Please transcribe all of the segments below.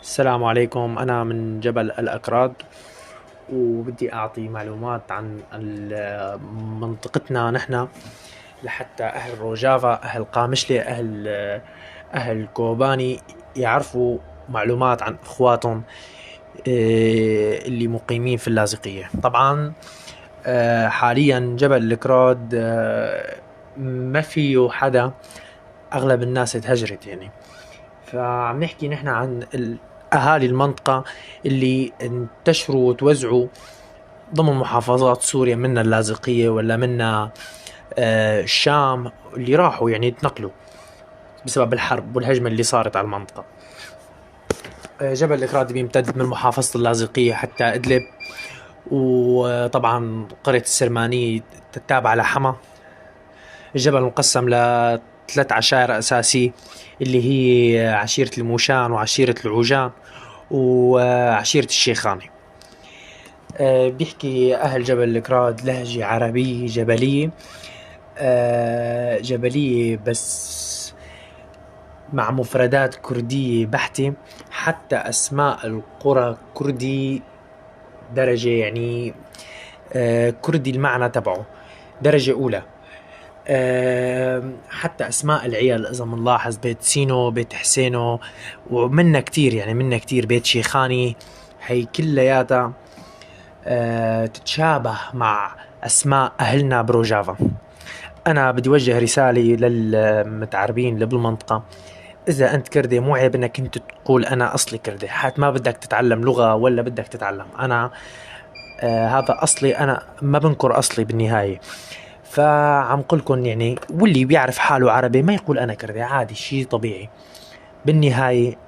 السلام عليكم. أنا من جبل الأكراد، وبدي أعطي معلومات عن منطقتنا نحن، لحتى أهل روجافا، أهل قامشلي، أهل كوباني يعرفوا معلومات عن إخواتهم اللي مقيمين في اللاذقية. طبعا حاليا جبل الأكراد ما فيه حدا، أغلب الناس تهجرت يعني. فعم نحكي نحن عن أهالي المنطقة اللي انتشروا وتوزعوا ضمن محافظات سوريا، منا اللاذقية ولا منا الشام، اللي راحوا يعني يتنقلوا بسبب الحرب والهجمة اللي صارت على المنطقة. جبل الأكراد بيمتد من محافظة اللاذقية حتى إدلب، وطبعا قرية السرمانية تتابع لحما. الجبل مقسم لثلاث عشائر أساسية، اللي هي عشيرة الموشان وعشيرة العوجان وعشيرة الشيخاني. بيحكي أهل جبل الأكراد لهجة عربية جبلية، جبلية بس مع مفردات كردية بحتة. حتى أسماء القرى كردي درجة، يعني كردي المعنى تبعه درجة أولى. حتى أسماء العيال إذا منلاحظ، بيت سينو، بيت حسينو، ومنا كتير، يعني منا كتير، بيت شيخاني، هي كلياتها تتشابه مع أسماء أهلنا بروجافا. أنا بدي وجه رسالة للمتعربين اللي بالمنطقة: إذا أنت كردي مو عيب إنك أنت تقول أنا أصلي كردي، حتى ما بدك تتعلم لغة ولا بدك تتعلم. أنا هذا أصلي، أنا ما بنكر أصلي بالنهاية. فعم قلكن يعني، واللي بيعرف حاله عربي ما يقول أنا كردي، عادي، شيء طبيعي. بالنهاية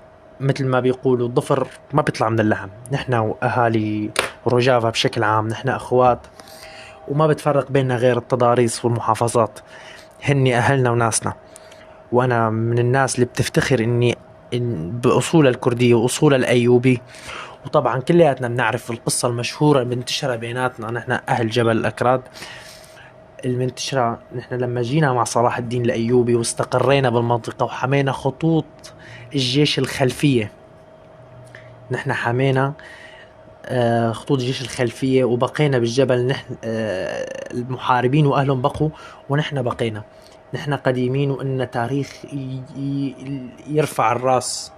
مثل ما بيقولوا الضفر ما بيطلع من اللحم. نحن وأهالي روجافا بشكل عام نحن أخوات، وما بتفرق بيننا غير التضاريس والمحافظات. هني أهلنا وناسنا، وأنا من الناس اللي بتفتخر إني بأصول الكردية وأصول الأيوبي. وطبعا كلياتنا بنعرف القصة المشهورة المنتشرة بيناتنا نحن أهل جبل الأكراد. المنتشرة نحن لما جينا مع صلاح الدين الأيوبي واستقرينا بالمنطقة وحمينا خطوط الجيش الخلفية، نحن حمينا خطوط الجيش الخلفية وبقينا بالجبل. نحن المحاربين وأهلهم بقوا ونحن بقينا. نحن قديمين وإن تاريخ يرفع الراس،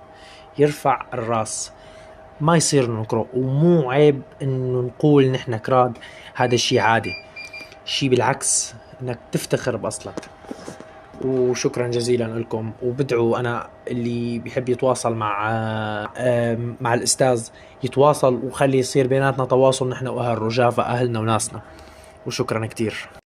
يرفع الراس، ما يصير ننكره. ومو عيب إنه نقول نحن كراد، هذا الشيء عادي، شيء بالعكس إنك تفتخر بأصلك. وشكرا جزيلا لكم، وبدعو أنا اللي بيحب يتواصل مع الأستاذ يتواصل، وخلي يصير بيناتنا تواصل نحن وأهل رجافة، أهلنا وناسنا. وشكرا كتير.